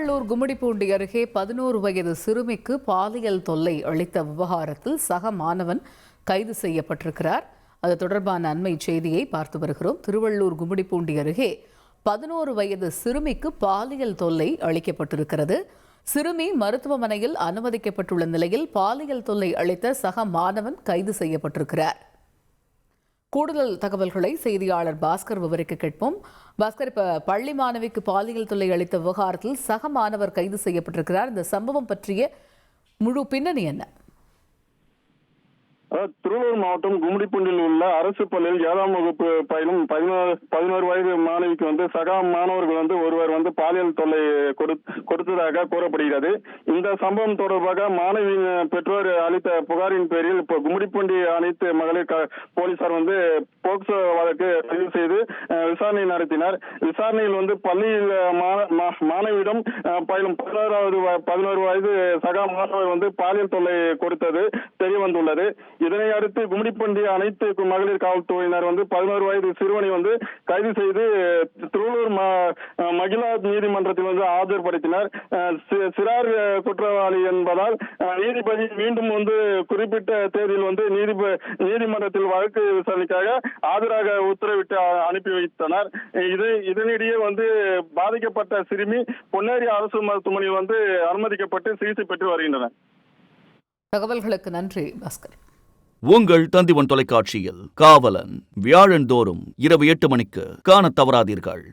திருவள்ளூர் கும்மிடிப்பூண்டி அருகே 11 வயது சிறுமிக்கு பாலியல் தொல்லை அளித்த விவகாரத்தில் சக மாணவன் கைது செய்யப்பட்டிருக்கிறார். அது தொடர்பான அண்மை செய்தியை பார்த்து வருகிறோம். திருவள்ளூர் கும்மிடிப்பூண்டி அருகே 11 வயது சிறுமிக்கு பாலியல் தொல்லை அளிக்கப்பட்டிருக்கிறது. சிறுமி மருத்துவமனையில் அனுமதிக்கப்பட்டுள்ள நிலையில் பாலியல் தொல்லை அளித்த சக மாணவன் கைது செய்யப்பட்டிருக்கிறார். கூடுதல் தகவல்களை செய்தியாளர் பாஸ்கர் விவரிக்க கேட்போம். பாஸ்கர், இப்ப பள்ளி மாணவிக்கு பாலியல் தொல்லை அளித்த விவகாரத்தில் சக மாணவர் கைது செய்யப்பட்டிருக்கிறார். இந்த சம்பவம் பற்றிய முழு பின்னணி என்ன? திருவள்ளூர் மாவட்டம் கும்மிடிப்பூண்டியில் உள்ள அரசு பள்ளியில் 7ஆம் வகுப்பு பயிலும் 11 வயது மாணவிக்கு சக மாணவர்கள் ஒருவர் பாலியல் தொல்லை கொடுத்ததாக கூறப்படுகிறது. இந்த சம்பவம் தொடர்பாக மாணவியின் பெற்றோர் அளித்த புகாரின் பேரில் இப்போ கும்மிடிப்பூண்டி அனைத்து மகளிர் போலீசார் போக்சோ வழக்கு பதிவு செய்து விசாரணை நடத்தினர். விசாரணையில் பள்ளியில் மாணவியிடம் பயிலும் 11 வயது சக மாணவர் பாலியல் தொல்லை கொடுத்தது தெரிய வந்துள்ளது. இதனை அடுத்து கும்மிடிப்பூண்டி அனைத்து மகளிர் காவல்துறையினர் 11 வயது சிறுவனை கைது செய்து திருவள்ளூர் மகிழா நீதிமன்றத்தில் ஆஜர்படுத்தினர். சிறார் குற்றவாளி என்பதால் நீதிபதி மீண்டும் குறிப்பிட்ட தேதியில் நீதிமன்றத்தில் வழக்கு விசாரணைக்காக ஆஜராக உத்தரவிட்டு அனுப்பி வைத்தனர். இதனிடையே பாதிக்கப்பட்ட சிறுமி பொன்னேரி அரசு மருத்துவமனையில் அனுமதிக்கப்பட்டு சிகிச்சை பெற்று வருகின்றனர். தகவல்களுக்கு நன்றி பாஸ்கர். உங்கள் தந்திவன் தொலைக்காட்சியில் காவலன் வியாழந்தோறும் இரவு 8 மணிக்கு காணத் தவறாதீர்கள்.